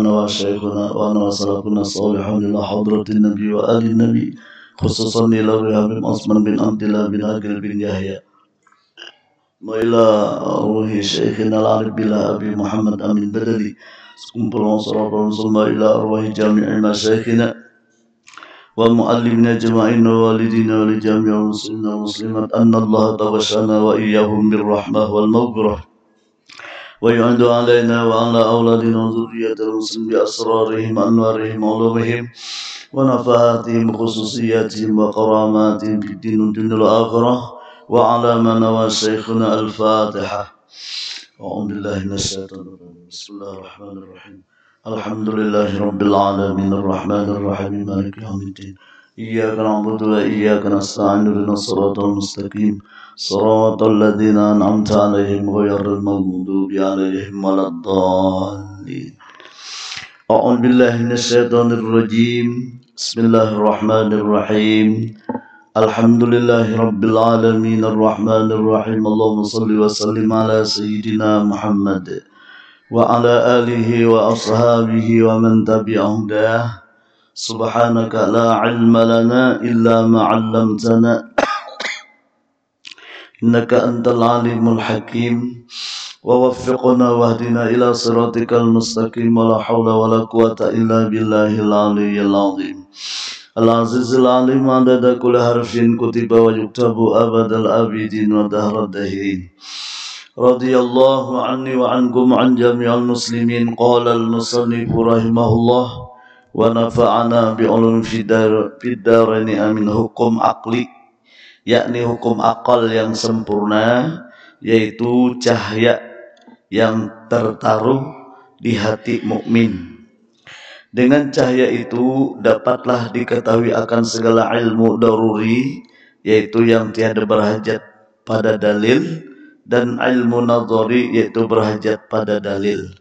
نوى شيخنا ونوى سلفنا الصالحون إلى حضرة النبي وآل النبي خصوصا إلى رهاب بن عثمان بن عبد الله بن عقيل بن يحيى وإلى روح شيخنا العارف بالله أبي محمد أمين بدلي سكمبر وصلاة ثم إلى أرواح جميع مشايخنا ومعلمنا أجمعين ووالدينا ولجميع المسلمين والمسلمات أن الله توشانا وإياهم بالرحمة والمغفرة ويعد علينا وعلى أولادنا وذرية المسلمين بأسرارهم أنوارهم علومهم ونفحاتهم خصوصياتهم وكراماتهم في الدين والدنيا والآخرة وعلى من نوى شيخنا الفاتحة. أعوذ بالله من الشيطان الرجيم. بسم الله الرحمن الرحيم. الحمد لله رب العالمين الرحمن الرحيم مالك يوم الدين إياك نعبد وإياك نستعين اهدنا الصراط المستقيم صراط الذين أنعمت عليهم غير المغضوب عليهم ولا الضالين. أعوذ بالله من الشيطان الرجيم. بسم الله الرحمن الرحيم. الحمد لله رب العالمين الرحمن الرحيم. اللهم صل وسلم على سيدنا محمد وعلى آله وأصحابه ومن تبعهم هداه. سبحانك لا علم لنا إلا ما علمتنا إنك أنت العليم الحكيم ووفقنا واهدنا إلى صراطك المستقيم ولا حول ولا قوة إلا بالله العلي العظيم العزيز العليم عدد كل حرف كتب ويكتب أبد الآبدين ودهر الداهرين. رضي الله عني وعنكم عن جميع المسلمين. قال المصنف رحمه الله ونفعنا بعلوم في الدارين amin. Hukum akli, yakni hukum akal yang sempurna, yaitu cahaya yang tertaruh di hati mukmin. Dengan cahaya itu dapatlah diketahui akan segala ilmu daruri, yaitu yang tiada berhajat pada dalil, dan ilmu nadhari, yaitu berhajat pada dalil.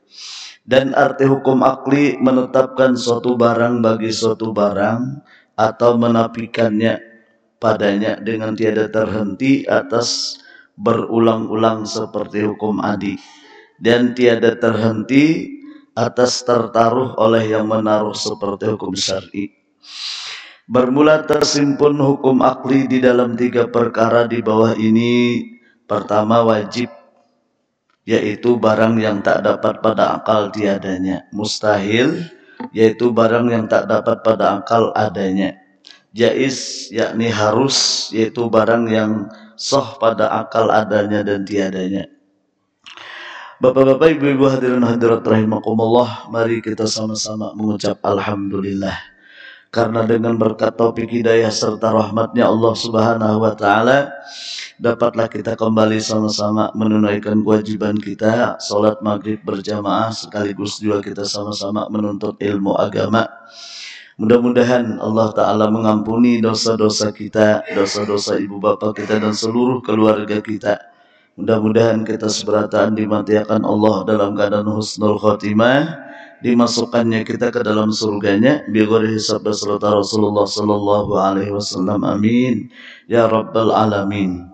Dan arti hukum akli menetapkan suatu barang bagi suatu barang atau menafikannya padanya dengan tiada terhenti atas berulang-ulang seperti hukum adi, dan tiada terhenti atas tertaruh oleh yang menaruh seperti hukum syar'i. Bermula tersimpun hukum akli di dalam 3 perkara di bawah ini. Pertama, wajib, yaitu barang yang tak dapat pada akal tiadanya. Mustahil, yaitu barang yang tak dapat pada akal adanya. Jaiz, yakni harus, yaitu barang yang sah pada akal adanya dan tiadanya. Bapak-bapak, ibu-ibu, hadirin hadirat rahimakumullah, mari kita sama-sama mengucap alhamdulillah. Karena dengan berkat taufik hidayah serta rahmatnya Allah subhanahu wa ta'ala, dapatlah kita kembali sama-sama menunaikan kewajiban kita, salat maghrib berjamaah, sekaligus juga kita sama-sama menuntut ilmu agama. Mudah-mudahan Allah Ta'ala mengampuni dosa-dosa kita, dosa-dosa ibu bapak kita dan seluruh keluarga kita. Mudah-mudahan kita seberataan dimatiakan Allah dalam keadaan husnul khotimah, dimasukkannya kita ke dalam surganya bighairi hisab serta Rasulullah sallallahu alaihi wasallam. Amin ya rabbal alamin.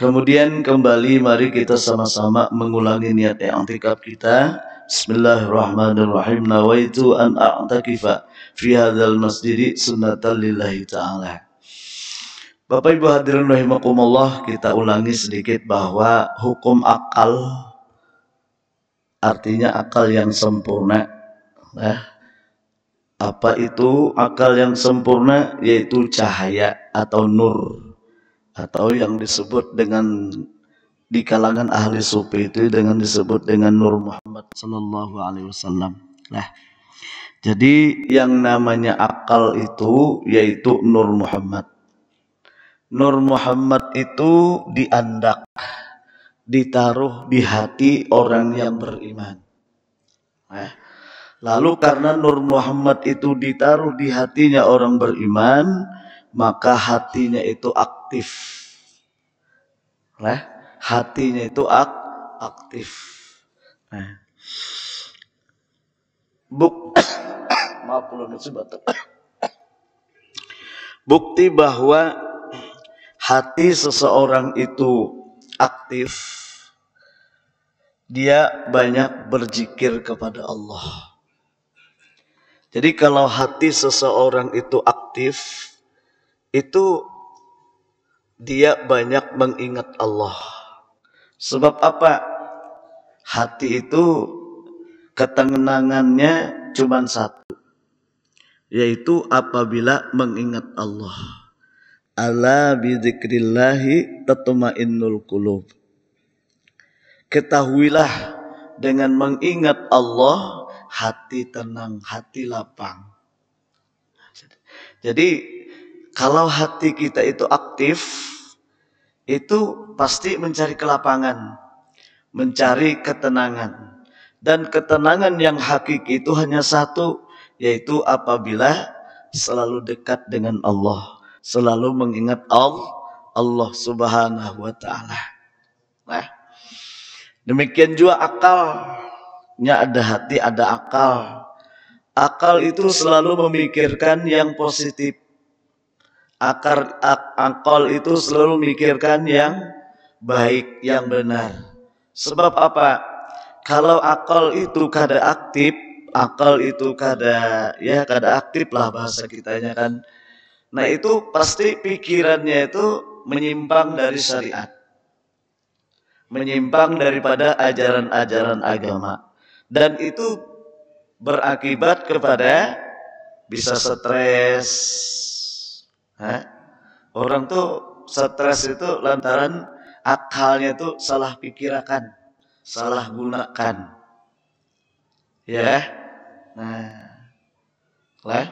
Kemudian kembali mari kita sama-sama mengulangi niat i'tikaf kita. Bismillahirrahmanirrahim. Nawaitu an a'takifa fi hadzal masjid sunnatan lillahi ta'ala. Bapak ibu hadirin rahimakumullah, kita ulangi sedikit bahwa hukum akal artinya akal yang sempurna. Apa itu akal yang sempurna? Yaitu cahaya atau nur, atau yang disebut dengan di kalangan ahli sufi itu dengan disebut dengan Nur Muhammad sallallahu alaihi wasallam. Jadi yang namanya akal itu yaitu Nur Muhammad. Nur Muhammad itu diandak, ditaruh di hati orang yang beriman. Lalu karena Nur Muhammad itu ditaruh di hatinya orang beriman, maka hatinya itu aktif. Hatinya itu aktif. Bukti bahwa hati seseorang itu aktif, dia banyak berzikir kepada Allah. Jadi kalau hati seseorang itu aktif, itu dia banyak mengingat Allah. Sebab apa? Hati itu ketenangannya cuma satu, yaitu apabila mengingat Allah. Ala bidzikrillahi tatmainnul qulub. Ketahuilah dengan mengingat Allah, hati tenang, hati lapang. Jadi kalau hati kita itu aktif, itu pasti mencari kelapangan, mencari ketenangan. Dan ketenangan yang hakiki itu hanya satu, yaitu apabila selalu dekat dengan Allah, selalu mengingat Allah Subhanahu wa ta'ala. Nah, demikian juga akalnya, ada hati, ada akal. Akal itu selalu memikirkan yang positif. Akal itu selalu memikirkan yang baik, yang benar. Sebab apa? Kalau akal itu kada aktif, akal itu kada aktif lah bahasa kitanya kan. Nah itu pasti pikirannya itu menyimpang dari syariat, menyimpang daripada ajaran-ajaran agama, dan itu berakibat kepada bisa stres. Orang tuh stres itu lantaran akalnya itu salah pikirkan, salah gunakan, ya. Nah,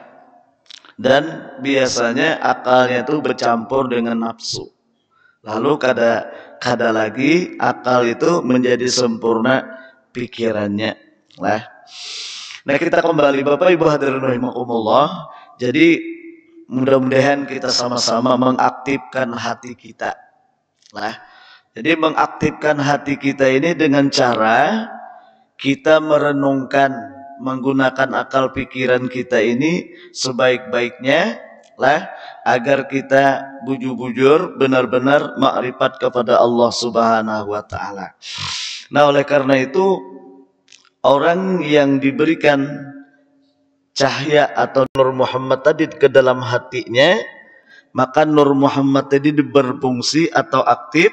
dan biasanya akalnya itu bercampur dengan nafsu. Lalu kada lagi akal itu menjadi sempurna pikirannya. Nah kita kembali Bapak Ibu hadirin rahimakumullah. Jadi mudah-mudahan kita sama-sama mengaktifkan hati kita. Jadi mengaktifkan hati kita ini dengan cara kita merenungkan, menggunakan akal pikiran kita ini sebaik-baiknya agar kita bujur-bujur benar-benar makrifat kepada Allah Subhanahu wa ta'ala. Nah oleh karena itu, orang yang diberikan cahaya atau Nur Muhammad tadi ke dalam hatinya, maka Nur Muhammad tadi berfungsi atau aktif,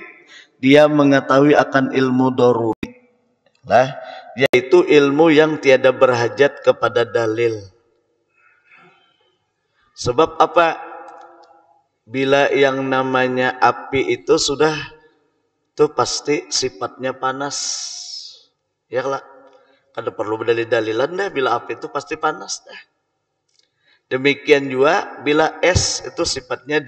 dia mengetahui akan ilmu daruri, yaitu ilmu yang tiada berhajat kepada dalil. Sebab apa? Bila yang namanya api itu sudah itu pasti sifatnya panas, ya lah. Kada perlu berdalil-dalilan deh, bila api itu pasti panas deh. Demikian juga bila es itu sifatnya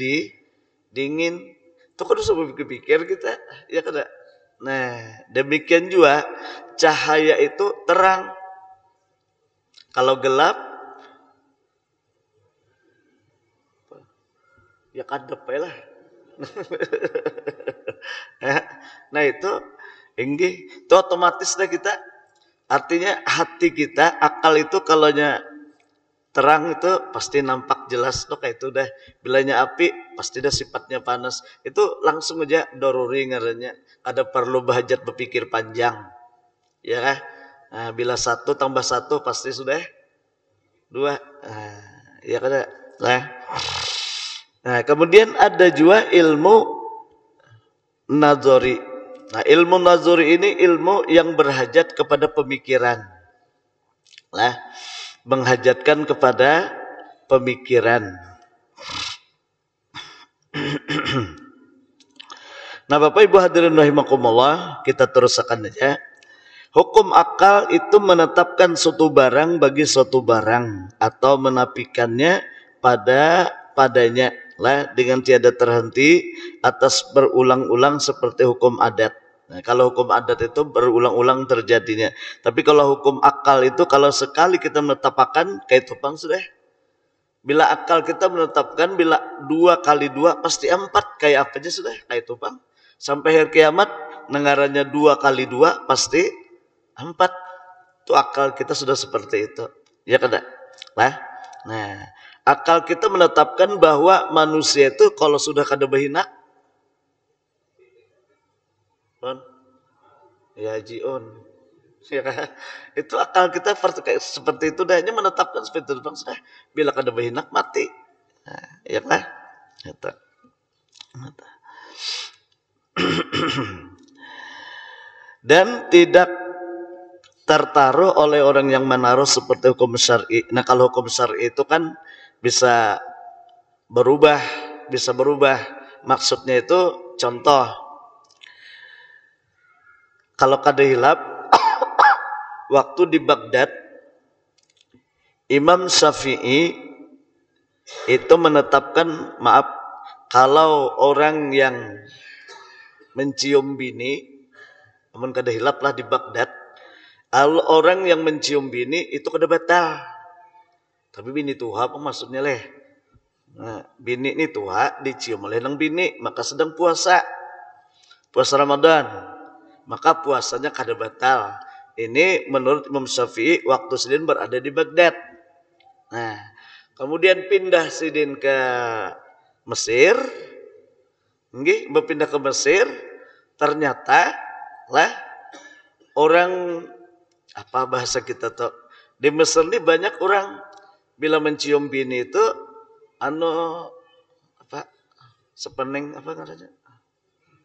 dingin. Itu kan usah pikir kita, ya kada. Nah, demikian juga cahaya itu terang. Kalau gelap, ya kadep lah. Nah itu otomatis dah kita. Artinya hati kita, akal itu kalaunya terang itu pasti nampak jelas tuh kayak itu dah. Bilanya api pasti dah sifatnya panas. Itu langsung aja doruri ngarannya. Ada perlu bahajat berpikir panjang. Ya, nah, bila 1 tambah 1 pasti sudah 2. Ya kada. Nah, kemudian ada juga ilmu nazari. Nah, ilmu nazari ini ilmu yang berhajat kepada pemikiran. Menghajatkan kepada pemikiran. Nah, Bapak Ibu hadirin rahimakumullah, kita teruskan aja. Hukum akal itu menetapkan suatu barang bagi suatu barang atau menafikannya padanya dengan tiada terhenti atas berulang-ulang seperti hukum adat. Nah, kalau hukum adat itu berulang-ulang terjadinya. Tapi kalau hukum akal itu kalau sekali kita menetapkan kayak tupang sudah. Bila akal kita menetapkan bila 2 kali 2 pasti 4, kayak apa aja sudah kayak tupang. Sampai hari kiamat nengarannya 2 kali 2 pasti 4. Itu akal kita sudah seperti itu. Ya kada? Nah, akal kita menetapkan bahwa manusia itu kalau sudah kada berhinak, ya jion. Ya kan? Itu akal kita kayak seperti itu dah, hanya menetapkan seperti itu sudah. Bila kada berhinak mati. Nah, ya kan? Itu. Dan tidak tertaruh oleh orang yang menaruh seperti hukum syar'i. Nah, kalau hukum syar'i itu kan bisa berubah, bisa berubah. Maksudnya itu contoh, kalau kada hilap waktu di Baghdad, Imam Syafi'i itu menetapkan, maaf, kalau orang yang mencium bini, namun kada hilap lah di Baghdad, kalau orang yang mencium bini itu kada batal. Tapi bini tuha apa maksudnya leh? Nah, bini ini tuha dicium oleh nang bini, maka sedang puasa Ramadan, maka puasanya kada batal. Ini menurut Imam Syafi'i waktu Sidin berada di Baghdad. Nah, kemudian pindah Sidin ke Mesir, berpindah ke Mesir, ternyata lah orang, apa bahasa kita tuh, di Mesir ini banyak orang bila mencium bini itu apa, sepening apa namanya,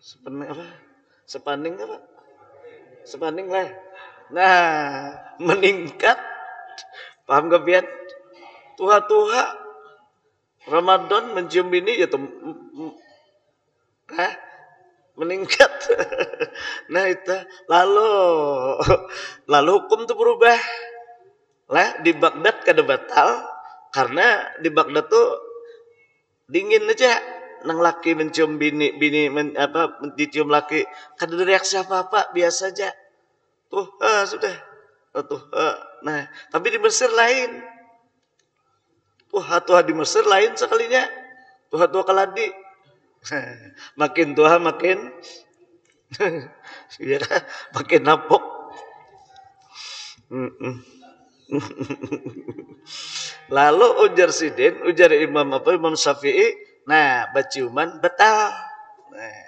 sepening apa, sepaning apa, sepaning lah. Nah, meningkat, paham gak pian? Tuha Ramadan mencium bini ya tuh, meningkat. Nah itu lalu hukum itu berubah lah. Di Baghdad kada batal karena di Baghdad tuh dingin aja, nang laki mencium bini dicium laki kada ada reaksi apa biasa aja tuh, sudah tuh. Nah, tapi di Mesir lain, tuha di Mesir lain sekalinya, tuha keladi. Makin tua makin ya, makin napok. Lalu ujar Imam Syafi'i, nah baciuman betal. Nah,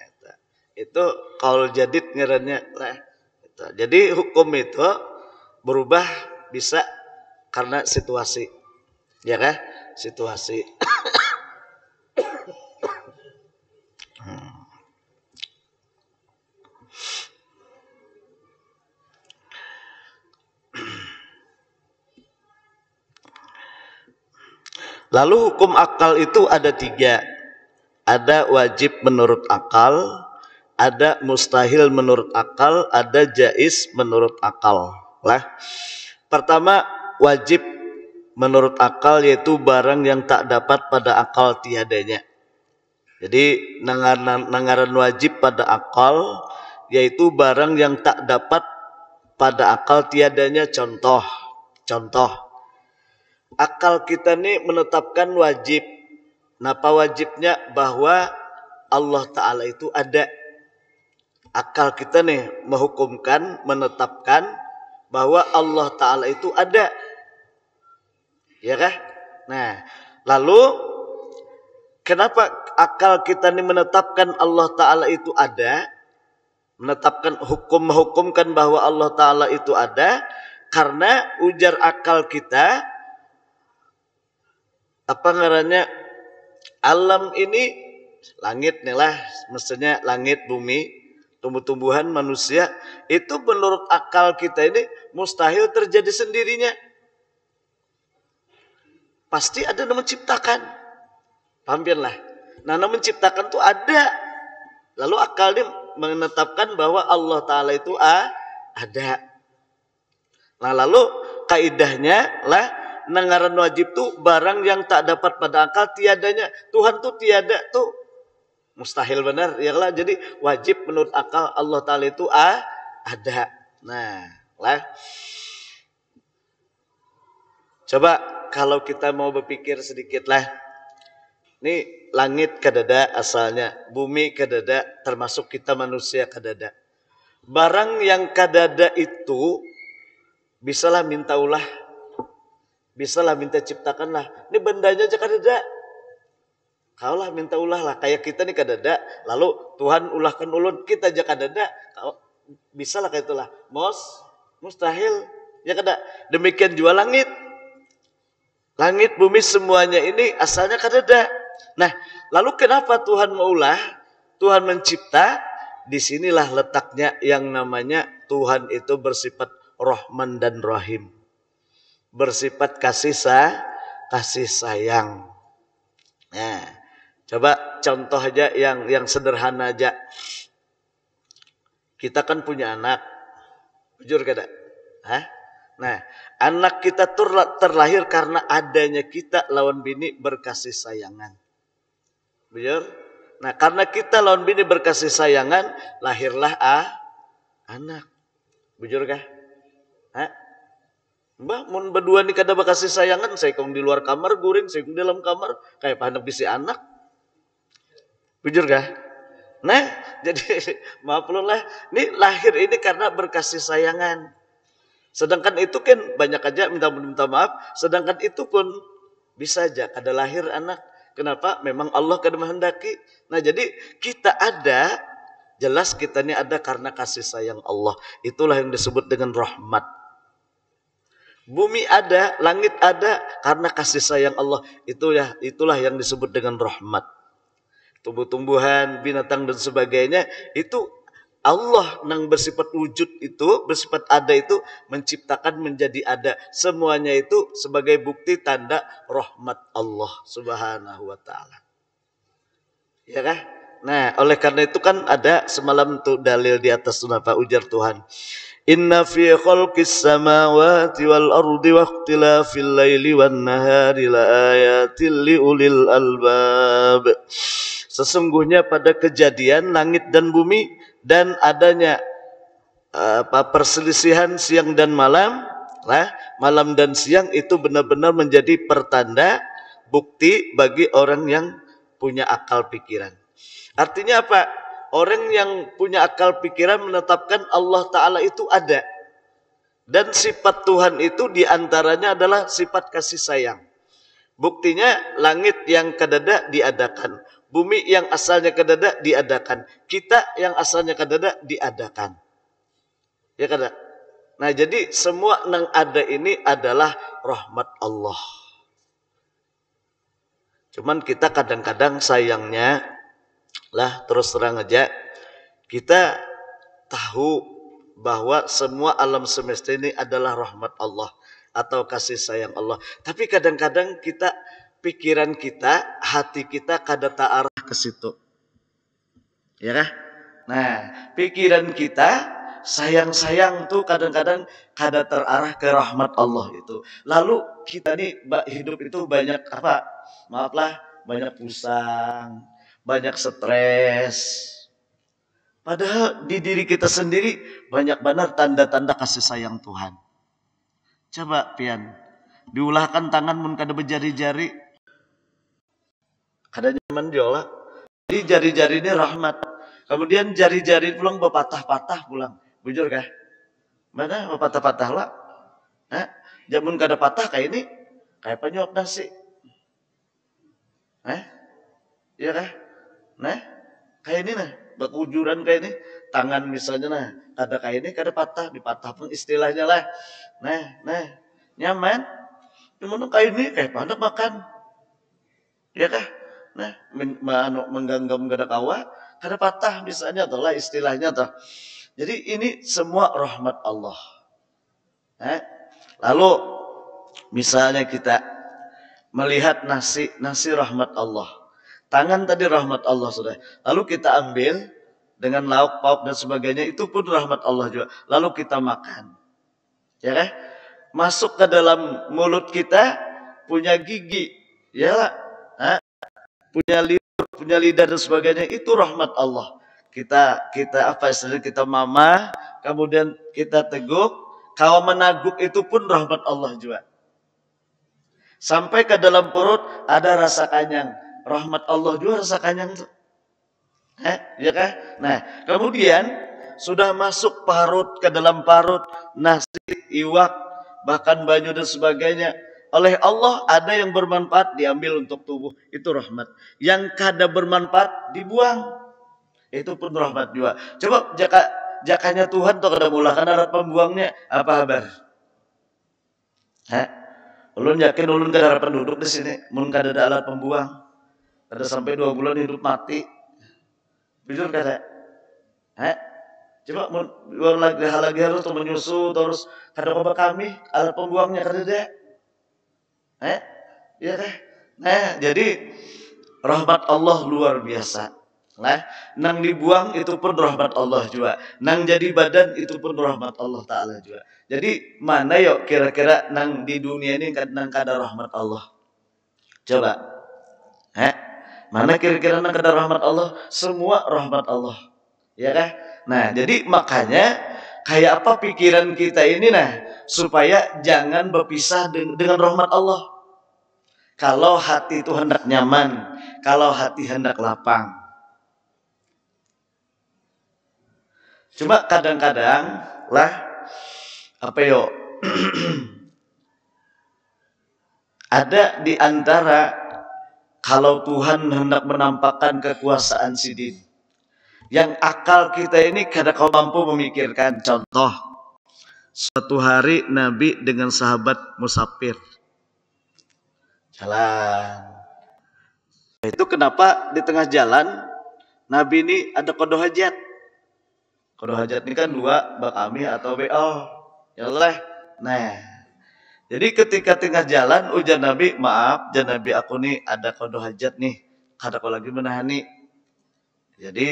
itu qaul jadid ngarannya lah. Jadi hukum itu berubah bisa karena situasi, ya kan? Situasi. Lalu hukum akal itu ada 3. Ada wajib menurut akal, ada mustahil menurut akal, ada jaiz menurut akal. Lah, pertama wajib menurut akal yaitu barang yang tak dapat pada akal tiadanya. Jadi nangaran wajib pada akal yaitu barang yang tak dapat pada akal tiadanya. Contoh, akal kita nih menetapkan wajib. Napa wajibnya? Bahwa Allah Ta'ala itu ada. Akal kita nih menghukumkan, menetapkan bahwa Allah Ta'ala itu ada, ya kah? Nah, lalu kenapa akal kita nih menetapkan Allah Ta'ala itu ada, menetapkan menghukumkan bahwa Allah Ta'ala itu ada? Karena ujar akal kita, apa ngarannya, alam ini, langit nih lah, maksudnya langit, bumi, tumbuh-tumbuhan, manusia, itu menurut akal kita ini mustahil terjadi sendirinya. Pasti ada yang menciptakan. Paham lah? Nah, yang menciptakan itu ada. Lalu akal ini menetapkan bahwa Allah Ta'ala itu ada. Nah, lalu kaidahnya lah, nangaran wajib tuh barang yang tak dapat pada akal tiadanya. Tuhan tuh tiada tuh mustahil benar, ya lah. Jadi wajib menurut akal Allah Ta'ala itu ada. Nah, lah. Coba kalau kita mau berpikir sedikit lah. Ini langit kadada asalnya, bumi kadada, termasuk kita manusia kadada. Barang yang kadada itu bisalah minta ulah, bisalah minta ciptakanlah. Ini bandanya aja kadada. Kaulah minta ulah lah, kayak kita nih kadada, lalu Tuhan ulahkan ulun, kita aja kadada, bisa lah kayak itulah. Mos Mustahil. Ya kada. Demikian juga langit. Langit, bumi semuanya ini asalnya kadada. Nah, lalu kenapa Tuhan maulah? Tuhan mencipta. Disinilah letaknya yang namanya Tuhan itu bersifat Rahman dan Rahim. Bersifat kasih sayang. Nah, coba contoh aja yang sederhana aja. Kita kan punya anak. Jujur kada? Hah? Nah, anak kita terlahir karena adanya kita lawan bini berkasih sayangan. Bujur? Nah, karena kita lawan bini berkasih sayangan, lahirlah anak. Bujur kah? Hah? Mbah, mun berdua ni kada berkasih sayangan, saya kong di luar kamar guring, saya kong di dalam kamar, kayak panak bisi anak. Bujur kah? Nah, jadi maaf lu lah, ini lahir ini karena berkasih sayangan. Sedangkan itu kan banyak aja minta maaf, sedangkan itu pun bisa aja kada lahir anak. Kenapa? Memang Allah kada menghendaki. Nah, jadi kita ada, jelas kita ini ada karena kasih sayang Allah. Itulah yang disebut dengan rahmat. Bumi ada, langit ada karena kasih sayang Allah. Itulah yang disebut dengan rahmat. Tumbuh-tumbuhan, binatang dan sebagainya itu Allah yang bersifat wujud itu, bersifat ada itu menciptakan menjadi ada. Semuanya itu sebagai bukti tanda rahmat Allah Subhanahu wa taala. Ya kah? Nah, oleh karena itu kan ada semalam tuh dalil di atas apa ujar Tuhan. Inna fi khalqis samawati wal ardi wa ikhtilafil laili wan nahari la ayatil liulil albab. Sesungguhnya pada kejadian langit dan bumi dan adanya perselisihan siang dan malam, malam dan siang itu benar-benar menjadi pertanda bukti bagi orang yang punya akal pikiran. Artinya apa? Orang yang punya akal pikiran menetapkan Allah Ta'ala itu ada. Dan sifat Tuhan itu diantaranya adalah sifat kasih sayang. Buktinya langit yang kadada diadakan. Bumi yang asalnya kadada diadakan. Kita yang asalnya kadada diadakan. Ya kada? Nah, jadi semua yang ada ini adalah rahmat Allah. Cuman kita kadang-kadang sayangnya lah terus terang aja kita tahu bahwa semua alam semesta ini adalah rahmat Allah atau kasih sayang Allah. Tapi kadang-kadang kita pikiran kita, hati kita kada arah ke situ. Ya kah? Nah, pikiran kita sayang-sayang tuh kadang-kadang kada terarah ke rahmat Allah itu. Lalu kita nih hidup itu banyak apa? Maaflah, banyak pusing, banyak stres. Padahal di diri kita sendiri banyak benar tanda-tanda kasih sayang Tuhan. Coba pian, diulahkan tangan mun kada berjari-jari. Kada nyaman jola. Jadi jari-jari ini rahmat. Kemudian jari-jari pulang berpatah-patah pulang. Bujur kah? Mana berpatah-patah lah? Jamun kada patah kayak ini, kayak penyok nasi. Iya kah? Nah, kayak ini nah, berkujuran kayak ini, tangan misalnya nah, kada kayak ini, kada patah, dipatah pun istilahnya lah. Nah, nyaman. Cuman kayak ini, kayak panak makan. Iya kah? Nah, mengganggam kada kawa, kada patah misalnya, atau lah istilahnya tuh. Jadi ini semua rahmat Allah. Lalu misalnya kita melihat nasi rahmat Allah. Tangan tadi rahmat Allah sudah. Lalu kita ambil dengan lauk pauk dan sebagainya, itu pun rahmat Allah juga. Lalu kita makan. Ya kan? Masuk ke dalam mulut kita punya gigi, ya. Punya lidah dan sebagainya, itu rahmat Allah. Kita apa istilahnya, kita mama, kemudian kita teguk, kalau menaguk itu pun rahmat Allah juga. Sampai ke dalam perut ada rasa kenyang, rahmat Allah juga rasa kenyang tuh. Ya kan? Nah, kemudian sudah masuk parut, ke dalam parut, nasi, iwak, bahkan banyu dan sebagainya. Oleh Allah ada yang bermanfaat diambil untuk tubuh, itu rahmat. Yang kada bermanfaat dibuang, itu pun rahmat juga. Coba jika jakanya Tuhan tuh kada mulakan alat pembuangnya apa kabar? Hah? Ulun yakin ulun kada ada penduduk di sini, mun kada ada alat pembuang, kada sampai 2 bulan hidup mati. Jujur kada? Hah? Coba mun lagi harus tuh menyusu terus kada apa kami alat pembuangnya kada ada. Hah? Iya teh. Nah, jadi rahmat Allah luar biasa. Nah, nang dibuang itu pun rahmat Allah juga. Nang jadi badan itu pun rahmat Allah Ta'ala juga. Jadi mana yuk kira-kira nang di dunia ini nang kada rahmat Allah? Coba. Mana kira-kira nang kada rahmat Allah? Semua rahmat Allah. Ya kan? Nah, jadi makanya kayak apa pikiran kita ini supaya jangan berpisah dengan rahmat Allah. Kalau hati itu hendak nyaman, kalau hati hendak lapang. Cuma kadang-kadang ada di antara kalau Tuhan hendak menampakkan kekuasaan sidin, yang akal kita ini kada kau mampu memikirkan. Contoh, suatu hari Nabi dengan sahabat musafir jalan. Itu kenapa di tengah jalan Nabi ini ada qada hajat. Qada hajat ini kan 2, bakami atau be'ol. Yalah. Nah, jadi ketika tengah jalan ujar Nabi, maaf, jan Nabi aku nih ada qada hajat nih. Kada kau lagi menahani. Jadi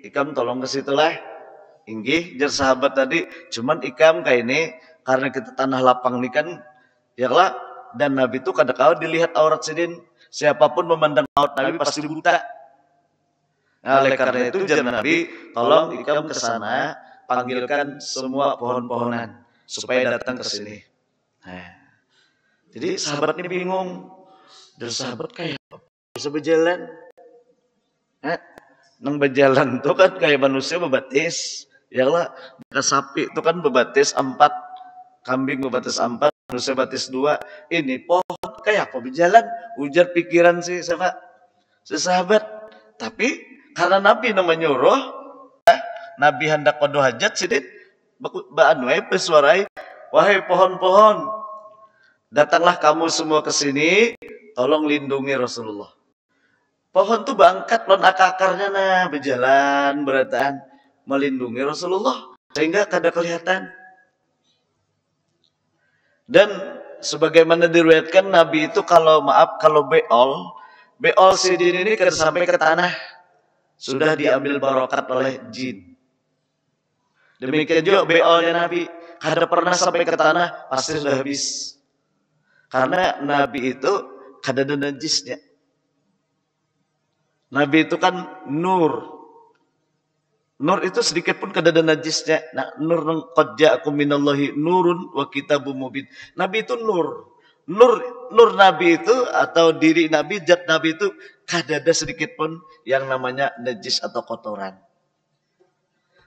ikam tolong ke situ lah. Inggih, jar sahabat tadi, cuman ikam kayak ini karena kita tanah lapang nih kan, yalah. Dan Nabi itu kada kau dilihat aurat sidin. Siapapun memandang aurat Nabi pasti buta. Nah, oleh karena itu jar Nabi, tolong ikam ke sana, panggilkan semua pohon-pohonan supaya datang ke sini. Nah, jadi sahabat ini bingung. Dan sahabat kayak apa? Bisa berjalan? Nang berjalan tuh kan kayak manusia bebatis. Ya lah, sapi itu kan bebatis 4, kambing bebatis 4, manusia batis 2. Ini pohon kayak apa berjalan? Ujar pikiran si siapa? Si sahabat. Tapi karena Nabi namanya nyuruh, Nabi hendak qada hajat sidit, bersuarai, wahai pohon-pohon, datanglah kamu semua ke sini, tolong lindungi Rasulullah. Pohon tuh bangkat non akarnya berjalan berataan melindungi Rasulullah sehingga kada kelihatan. Dan sebagaimana diriwayatkan Nabi itu kalau beol sidin ini kada sampai ke tanah, sudah diambil barokat oleh jin. Demikian juga beolnya Nabi kada pernah sampai ke tanah, pasti sudah habis. Karena Nabi itu kada ada najisnya. Nabi itu kan nur. Nur itu sedikit pun kada ada najisnya. Nah, nur qad ja'akum minallahi nurun wa kitabum mubin. Nabi itu nur. Nur Nabi itu atau diri Nabi, zat Nabi itu kada ada sedikit pun yang namanya najis atau kotoran.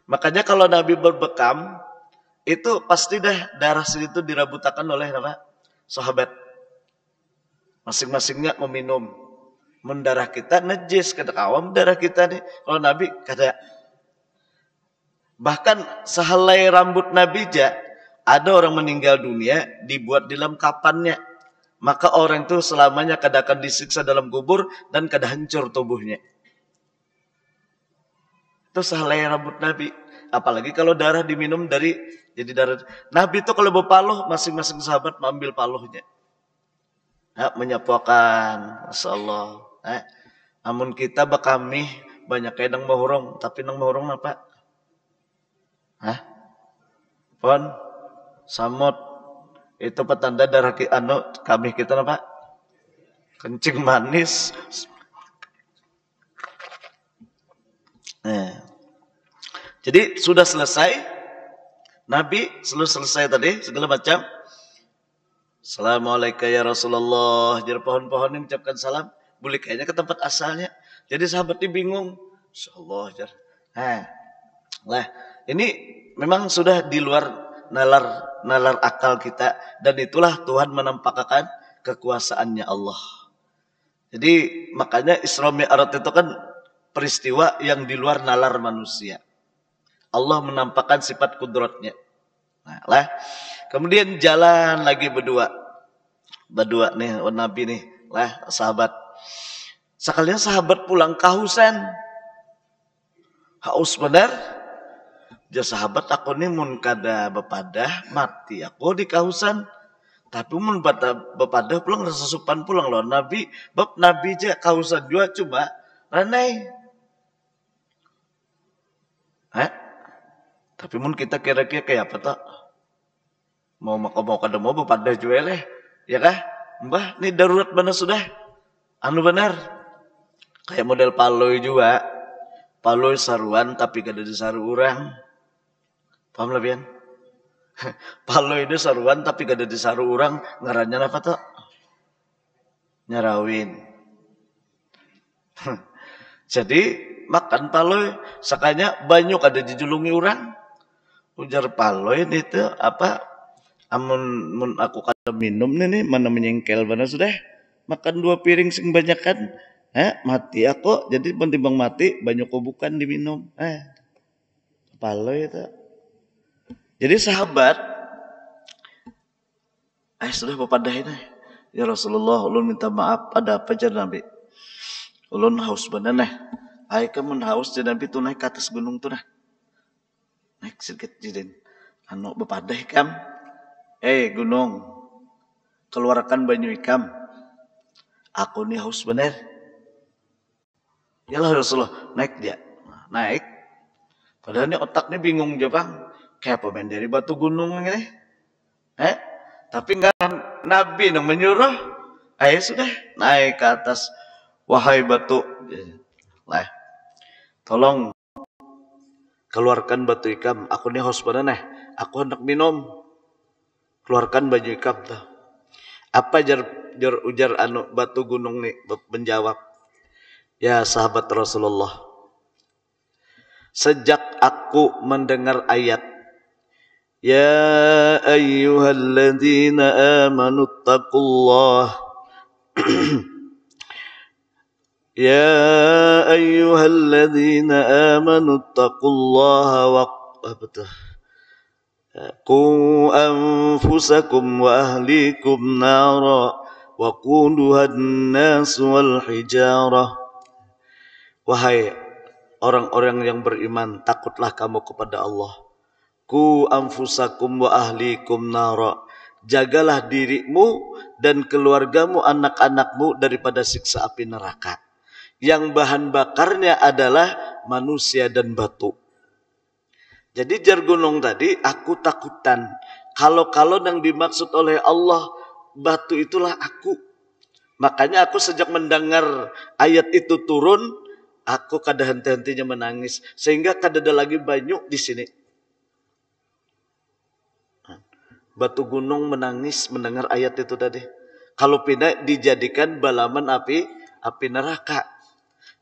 Makanya kalau Nabi berbekam, itu pasti darah itu dirabutakan oleh sahabat. Masing-masingnya meminum. Mendarah kita najis, kata kawam darah kita nih. Kalau Nabi kada. Bahkan sehelai rambut Nabi ada orang meninggal dunia dibuat dalam kapannya. Maka orang itu selamanya kada akan disiksa dalam kubur dan kada hancur tubuhnya. Itu sehelai rambut Nabi. Apalagi kalau darah diminum jadi darah. Nabi itu kalau berpaluh, masing-masing sahabat mengambil paluhnya. Menyapuakan, Masya Allah. Namun kita bakami banyak kayak nang mahurung, tapi nang mahurung apa? Pon samut itu petanda darah kami kita apa? Kencing manis. Jadi sudah selesai. Nabi selesai tadi segala macam. Assalamualaikum ya Rasulullah. Jadi pohon-pohon ini mengucapkan salam. Boleh kayaknya ke tempat asalnya. Jadi sahabat ini bingung. Insyaallah. Ini memang sudah di luar nalar akal kita. Dan itulah Tuhan menampakkan kekuasaannya Allah. Jadi makanya Isra Mi'raj itu kan peristiwa yang di luar nalar manusia. Allah menampakkan sifat kudratnya. Nah, lah. Kemudian jalan lagi berdua nih, Nabi nih, lah sahabat. Sekalian sahabat pulang kehausan. Haus benar. Ja sahabat aku nih mun kada bepadah mati aku di kehausan. Tapi mun bepadah pulang rasa supan pulang loh Nabi. Bab Nabi aja kehausan juga cuma ranai. Tapi mun kita kira-kira kayak apa tak? Mau kada mau bepadah juga leh. Ya kah? Mbah, ini darurat mana sudah? Anu benar. Kayak model paloy juga. Paloy saruan tapi kada disaru orang. Paham lah pian? Paloy ini saruan tapi kada disaru orang. Ngarannya apa tuh? Nyarawin. Jadi makan paloy sakanya banyak ada dijulungi orang. Ujar paloy itu apa? Amun aku kada minum nih mana menyengkel mana sudah makan 2 piring sing banyakan mati aku jadi pentimbang mati banyak kok bukan diminum paloy itu. Jadi sahabat sudah bepadah ini ya Rasulullah ulun minta maaf ada apa jar Nabi ulun haus bener nah kamu haus jar Nabi tuh naik ke atas gunung tuh nah naik sedikit jidin anu bepadah kam gunung keluarkan banyu ikam aku nih haus bener ya Rasulullah naik dia naik padahal ini otaknya bingung Jepang kayak apa main dari batu gunung ini tapi enggak Nabi yang menyuruh ayo sudah naik ke atas wahai batu lah tolong keluarkan batu ikam aku nih haus bener nah aku hendak minum keluarkan baju ikam tuh. Apa ujar anu batu gunung nih menjawab. Ya sahabat Rasulullah. Sejak aku mendengar ayat Ya ayyuhalladzina amanu taqullah Ya ayyuhalladzina amanu taqullaha Qu anfusakum wa ahlikum nara wa quduhan nas wal hijarah. Wahai orang-orang yang beriman, takutlah kamu kepada Allah. Qu anfusakum wa ahlikum nara. Jagalah dirimu dan keluargamu, anak-anakmu daripada siksa api neraka. Yang bahan bakarnya adalah manusia dan batu. Jadi jar gunung tadi aku takutan. Kalau yang dimaksud oleh Allah batu itulah aku. Makanya aku sejak mendengar ayat itu turun, aku kada henti-hentinya menangis sehingga kada ada lagi banyu di sini. Batu gunung menangis mendengar ayat itu tadi. Kalau pindah dijadikan balaman api neraka.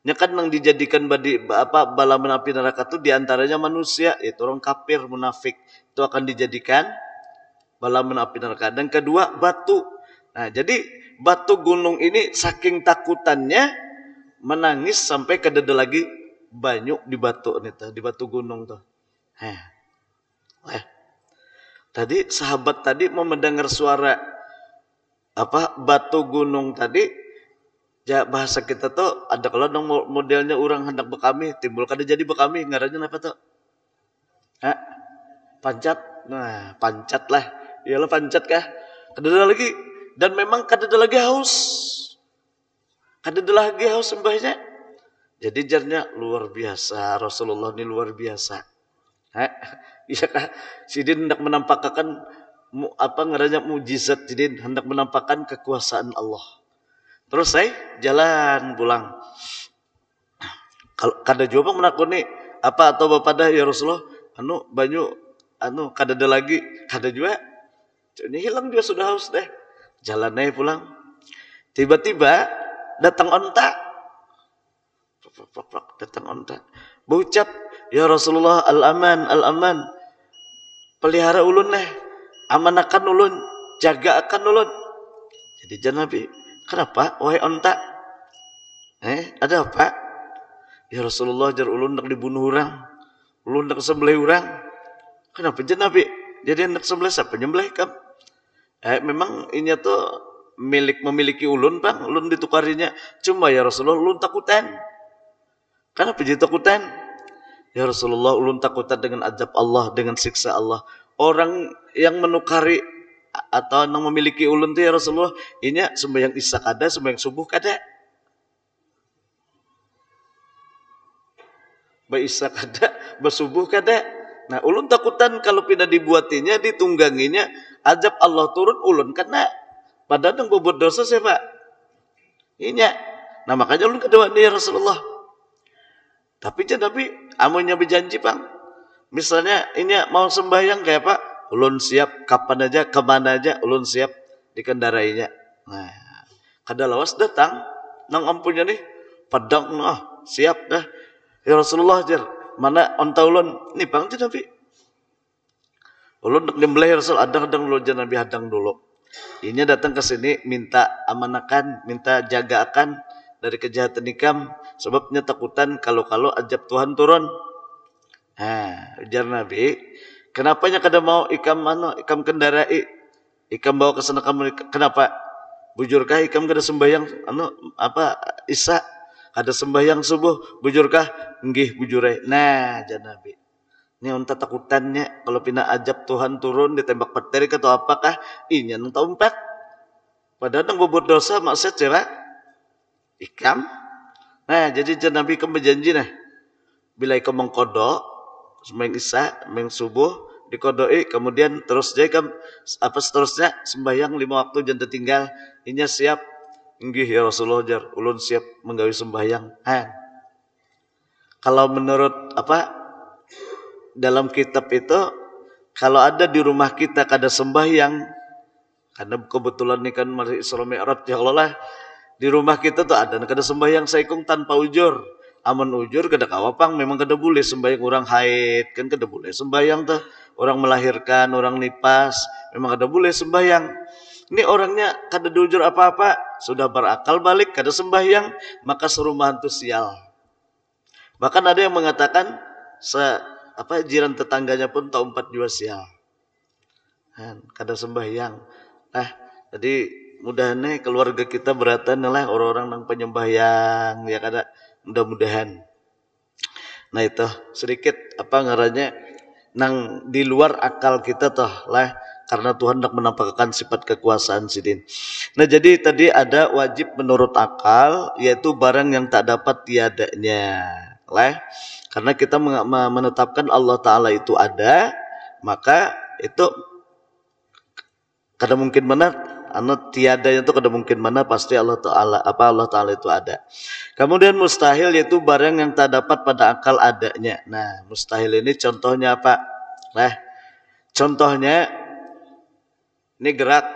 Nya kan yang dijadikan balaman api neraka itu diantaranya manusia, itu orang kafir munafik itu akan dijadikan balaman api neraka. Dan kedua batu. Nah jadi batu gunung ini saking takutannya menangis sampai kedada lagi banyu di batu di batu gunung tuh. Tadi sahabat tadi mau mendengar suara batu gunung tadi. Ya bahasa kita tuh ada kalau modelnya orang hendak bekami timbul kada jadi bekami ngarannya apa tuh? Pancat. Nah, pancat lah. Iyalah pancat kah? Kada ada lagi dan memang kada ada lagi haus. Kada ada lagi haus sembahnya. Jadi jarnya luar biasa Rasulullah ini luar biasa. Iya kah? Sidin hendak menampakkan ngarannya mujizat Sidin hendak menampakkan kekuasaan Allah. Terus saya jalan pulang. Kalau kada jawab menakuni apa atau bapak ya Rasulullah, banyu kada ada lagi, kada juga. Ini hilang juga sudah haus deh. Jalan aja pulang. Tiba-tiba datang onta. Datang onta. Berucap, ya Rasulullah al-aman. Pelihara ulun nih. Amanakan ulun, jaga akan ulun. Jadi jangan Nabi. Kenapa? Wahai onta. Ada apa? Ya Rasulullah jar ulun nak dibunuh orang. ulun hendak sembelih urang. Kenapa je Nabi? Jadi hendak sembelih siapa nyembelih kam? Memang ini tuh memiliki ulun bang, ulun ditukarinya. Cuma ya Rasulullah ulun takutan. Kenapa jadi takutan? Ya Rasulullah ulun takutan dengan azab Allah, dengan siksa Allah. Orang yang menukari atau yang memiliki ulun tuh ya Rasulullah, ini sembahyang isya kada, sembahyang subuh kada. Isya kada, bersubuh kada. Nah ulun takutan kalau pindah dibuatinya, ditungganginya, azab Allah turun ulun kena. Padahal yang berbuat dosa siapa? Inya. Nah makanya ulun kedua nih ya Rasulullah. Tapi amunnya berjanji bang. Misalnya ini mau sembahyang kayak apa? Ulun siap kapan aja, kemana aja, ulun siap dikendarainya. Nah, kada lawas datang, nang ampunya nih, padang nah, siap dah. Ya Rasulullah jar, mana onta ulun? Nih bang Nabi. Ulun nak nyembelih ya Rasul, adang ulun jar Nabi hadang dulu. Ini datang ke sini minta amanakan, minta jagakan dari kejahatan ikam, sebabnya takutan kalau azab Tuhan turun. Nah, ujar Nabi, kenapanya kada mau ikam kendarai, ikam bawa ke sana kamu, kenapa? Bujurkah ikam kada sembahyang isya, ada sembahyang subuh, bujurkah? Nggih bujurai. Nah, jar Nabi. Ini unta takutannya kalau pina azab Tuhan turun ditembak bakteri atau apakah ini nang taumpak. Padahal nang berbuat dosa maksud siapa? Ikam. Nah, jadi jar Nabi ikam berjanji nah. Bila ikam mengkodok sembahyang isya, sembahyang subuh dikodoi, kemudian terus jadi ikam seterusnya sembahyang 5 waktu jangan tertinggal. Inya siap. Nggih ya Rasulullah jar, ulun siap menggawi sembahyang. Kalau menurut dalam kitab itu, kalau ada di rumah kita kada sembahyang, karena kebetulan ini kan masih Isra Mi'raj ya Allah lah, di rumah kita tuh ada kada sembahyang saikung tanpa ujur. Aman ujur kada kawapang, memang kada boleh sembahyang orang haid, kan kada boleh sembahyang tuh. Orang melahirkan, orang nipas, memang kada boleh sembahyang. Ini orangnya kada diujur apa-apa, sudah berakal balik kada sembahyang, maka serumahan tuh sial. Bahkan ada yang mengatakan jiran tetangganya pun tahu 4 jiwa sial. Kada sembahyang. Jadi mudah-mudahan keluarga kita beratan lah orang-orang nang penyembahyang ya kada, mudah-mudahan. Nah itu sedikit ngarannya nang di luar akal kita toh lah, karena Tuhan hendak menampakkan sifat kekuasaan sidin. Nah jadi tadi ada wajib menurut akal, yaitu barang yang tak dapat tiadanya lah. Karena kita menetapkan Allah Ta'ala itu ada, maka itu kada mungkin mana, tiadanya itu kada mungkin mana, pasti Allah Ta'ala itu ada. Kemudian mustahil yaitu barang yang tak dapat pada akal adanya. Nah mustahil ini contohnya apa? Contohnya ini gerak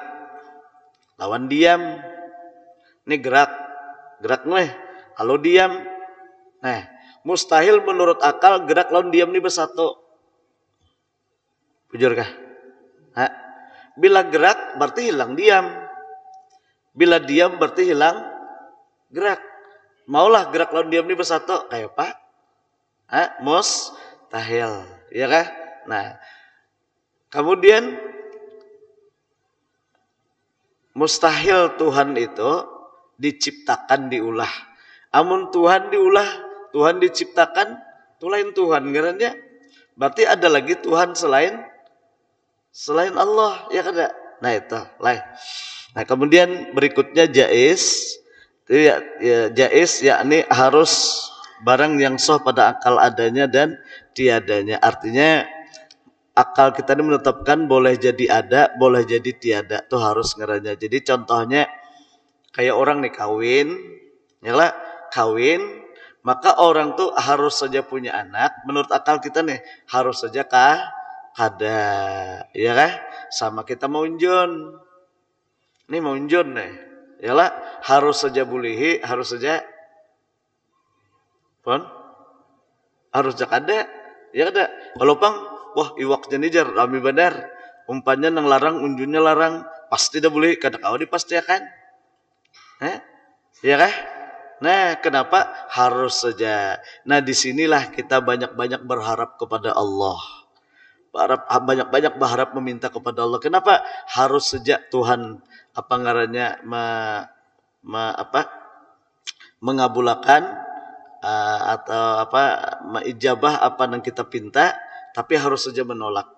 lawan diam. Ini gerak nih, kalau diam. Nah mustahil menurut akal gerak lawan diam ini bersatu. Bujur kah? Bila gerak berarti hilang diam. Bila diam berarti hilang gerak. Maulah gerak lawan diam ini bersatu kayak apa? Mustahil, ya kah? Nah, kemudian mustahil Tuhan itu diciptakan diulah. Amun Tuhan diulah, Tuhan diciptakan, itu lain Tuhan ngarannya. Berarti ada lagi Tuhan selain Allah, ya kan? Nah itu lain. Nah kemudian berikutnya jaiz. Jaiz yakni harus barang yang sah pada akal adanya dan tiadanya. Artinya akal kita ini menetapkan boleh jadi ada, boleh jadi tiada, tuh harus ngarannya. Jadi contohnya kayak orang nih kawin, ya kawin, maka orang tuh harus saja punya anak. Menurut akal kita nih harus saja kada, ya kah? Sama kita mau unjun, ini mau unjun nih, ya harus saja bulihi, harus saja harus jak ada, ya kada. Kalau wah iwak jenijar rami benar, umpannya nang larang, unjunnya larang, pasti dah boleh, kada kau dipastikan, ya kah? Nah, kenapa harus saja? Nah, disinilah kita banyak-banyak berharap kepada Allah. Banyak-banyak berharap meminta kepada Allah. Kenapa harus saja Tuhan apa ngarannya mengabulkan atau apa ijabah apa yang kita pinta, tapi harus saja menolak.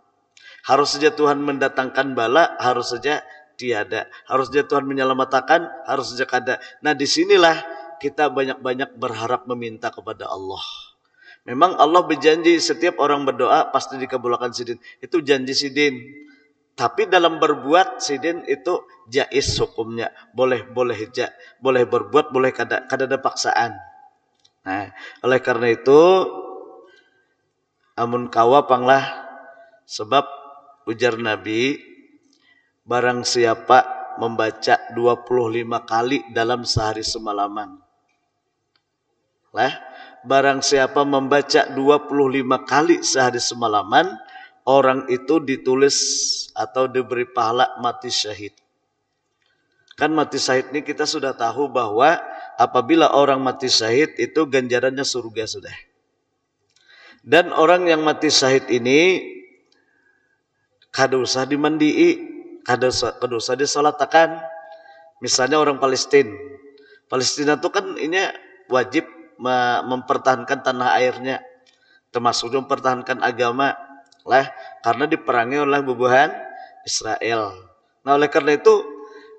Harus saja Tuhan mendatangkan bala, harus saja tiada. Harus saja Tuhan menyelamatkan, harus saja kada. Nah, disinilah kita banyak-banyak berharap meminta kepada Allah. Memang Allah berjanji setiap orang berdoa pasti dikabulkan sidin. Itu janji sidin. Tapi dalam berbuat sidin itu jais hukumnya. Boleh berbuat, boleh kada ada paksaan. Nah, oleh karena itu amun kawa panglah, sebab ujar Nabi, barang siapa membaca 25 kali dalam sehari semalaman. Barang siapa membaca 25 kali sehari semalaman, orang itu ditulis atau diberi pahala mati syahid. Kan mati syahid ini kita sudah tahu bahwa apabila orang mati syahid itu ganjarannya surga sudah. Dan orang yang mati syahid ini kada usah dimandii, kada usah disolatakan. Misalnya orang Palestina itu kan ini wajib mempertahankan tanah airnya, termasuk mempertahankan agama karena diperangi oleh bubuhan Israel. Nah, oleh karena itu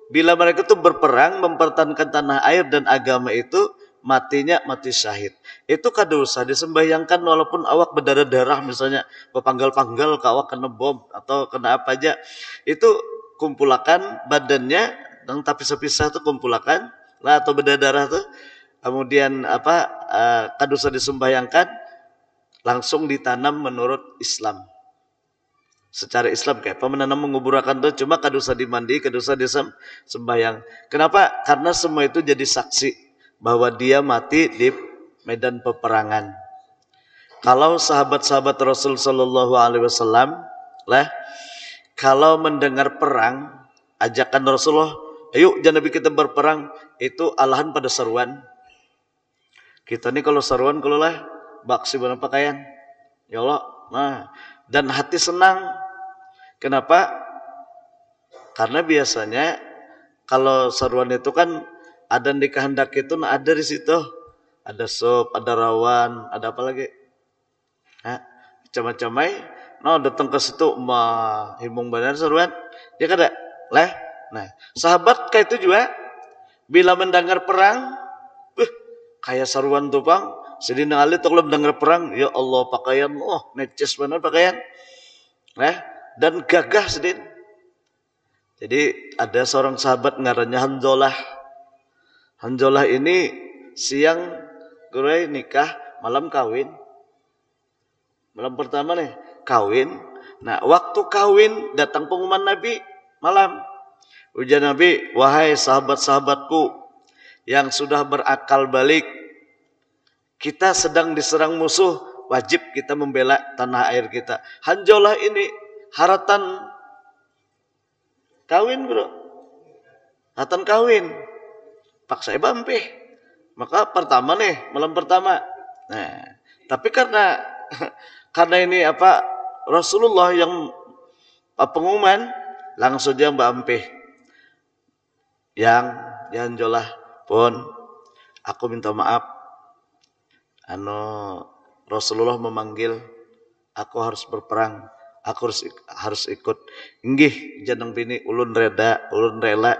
bila mereka itu berperang mempertahankan tanah air dan agama itu, matinya mati syahid. Itu kada usah disembahyangkan walaupun awak berdarah-darah, misalnya berpanggal-panggal ke awak kena bom atau kena apa aja. Itu kumpulakan badannya yang tapi sepisah itu kumpulakan atau berdarah tuh. Kemudian kada usah disembahyangkan, langsung ditanam menurut Islam. Secara Islam kayak menanam menguburakan tuh, cuma kada usah dimandi, kada usah disembahyang. Kenapa? Karena semua itu jadi saksi bahwa dia mati di medan peperangan. Kalau sahabat-sahabat Rasul Shallallahu Alaihi Wasallam kalau mendengar perang, ajakan Rasulullah, ayo jangan kita berperang, itu alahan pada seruan. Kita nih kalau seruan kalau baksi benar pakaian, ya Allah. Nah, dan hati senang. Kenapa? Karena biasanya kalau seruan itu kan ada di kehendak itu, ada di situ, ada sup, ada rawan, ada apa lagi? Camai-camai, datang ke situ himung badan seruan, dia kada Nah, sahabat kayak itu juga bila mendengar perang, kayak seruan tuh bang, sedina ali tuh kalau mendengar perang, ya Allah pakaian, neces benar pakaian, dan gagah sedin. Jadi ada seorang sahabat ngarannya Hanzalah. Hanzalah ini siang gue nikah, malam kawin. Malam pertama nih kawin. Nah, waktu kawin datang pengumuman Nabi malam. Ujar Nabi, wahai sahabat-sahabatku yang sudah berakal balik, kita sedang diserang musuh, wajib kita membela tanah air kita. Hanzalah ini haratan kawin bro, haratan kawin, paksa bampeh. Maka pertama nih malam pertama. Nah, tapi karena ini Rasulullah yang pengumuman, langsung dia bampeh. Yang Hanzalah pun, aku minta maaf. Rasulullah memanggil, aku harus berperang, aku harus ikut. Inggih janang bini ulun rela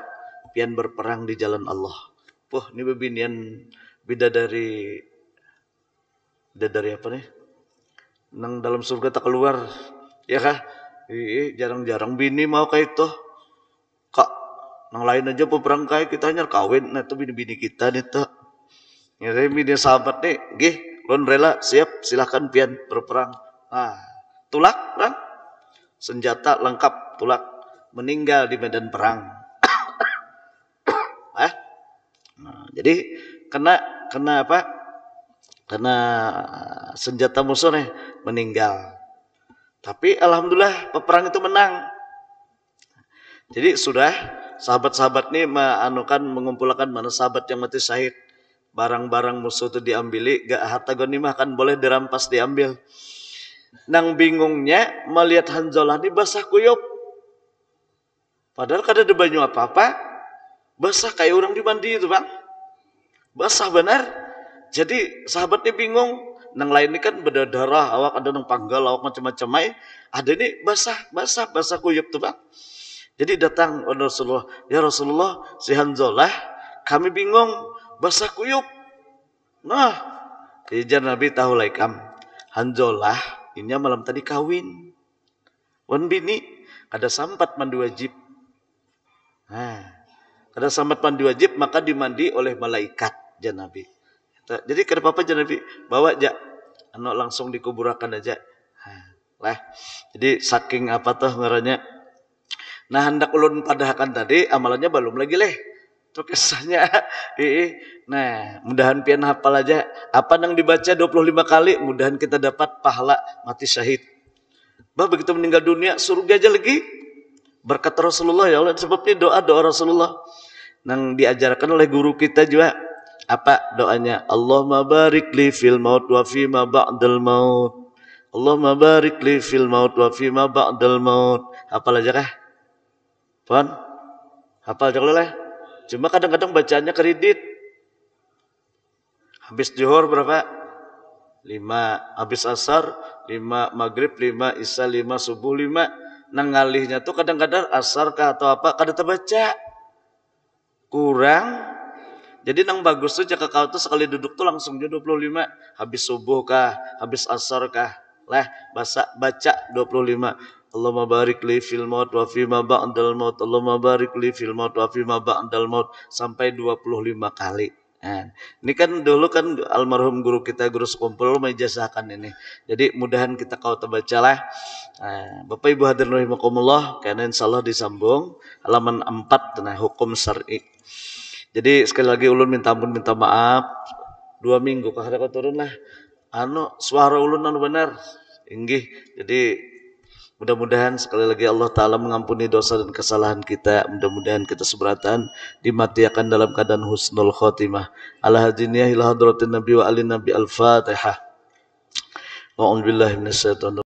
pian berperang di jalan Allah. Ini bebinian bidadari apa nih? Nang dalam surga tak keluar, ya kah? Jarang-jarang bini mau kayak itu. Kak, nang lain aja peperang kayak kita hanya kawin, nah itu bini-bini kita nih tuh. Ya, bini sahabat nih, gih, ulun rela, siap, silahkan pian berperang. Tulak perang, senjata lengkap, tulak, meninggal di medan perang. Jadi kena apa? Kena senjata musuh nih, meninggal. Tapi alhamdulillah peperang itu menang. Jadi sudah sahabat-sahabat nih mengumpulkan mana sahabat yang mati syahid. barang-barang musuh itu diambili, gak harta ghanimah kan boleh dirampas diambil. Nang bingungnya melihat Hanzalah ini basah kuyup. Padahal kada ada banyu apa-apa, basah kayak orang di mandi itu bang, basah benar. Jadi sahabat ini bingung. Nang lain ini kan berdarah, awak ada nang panggal, awak macam-macam ada ini basah kuyup tuh bang. Jadi datang Rasulullah, ya Rasulullah, si Hanzalah kami bingung, basah kuyup. Nah, kejar Nabi tahu laikam, Hanzalah ini malam tadi kawin. Wan bini ada sampat mandi wajib. Nah, ada sampat mandi wajib maka dimandi oleh malaikat jan Nabi. Jadi kada apa-apa jan Nabi, bawa aja, langsung dikuburakan aja. Lah, jadi saking apa tuh ngarannya. Nah hendak ulun padahkan tadi amalannya belum lagi leh. Itu kisahnya. Nah, mudahan pian hafal aja. Apa yang dibaca 25 kali, mudahan kita dapat pahala mati syahid. Bah begitu meninggal dunia surga aja lagi. Berkat Rasulullah ya Allah, sebabnya doa Rasulullah. Yang diajarkan oleh guru kita juga. Apa doanya? Allahumma barik li fil maut wa fima ba'dal maut. Allahumma barik li fil maut wa fima ba'dal maut. Hafal aja kah? Pon? Hafal aja lah. Cuma kadang-kadang bacaannya kredit. Habis zuhur berapa? 5. Habis asar 5, maghrib 5, isya 5, subuh 5. Nang ngalihnya tuh kadang-kadang asar kah atau apa kada terbaca. Kurang. Jadi nang bagus tuh jika kau tuh sekali duduk tuh langsung aja 25. Habis subuh kah, habis asar kah. Lah, baca 25. Allahumma barik li fil maut wa fima ba'dal maut. Allahumma barik li fil maut wa fima ba'dal maut sampai 25 kali. Nah, ini kan dulu kan almarhum guru kita, guru sekumpul menjazahkan ini. Jadi mudahan kita kau terbacalah. Nah, Bapak Ibu hadirin rahimakumullah, karena insyaallah disambung halaman 4 nah hukum syar'i. Jadi sekali lagi ulun minta ampun, minta maaf. 2 minggu kah ada kau turun lah. Suara ulun benar. Inggih. Jadi mudah-mudahan sekali lagi Allah Ta'ala mengampuni dosa dan kesalahan kita. Mudah-mudahan kita seberatan dimatiakan dalam keadaan husnul khotimah. Ala hadiniyah ila hadratin Nabi wa alin Nabi al-Fatihah. Wa'udzubillahi minasyaitonir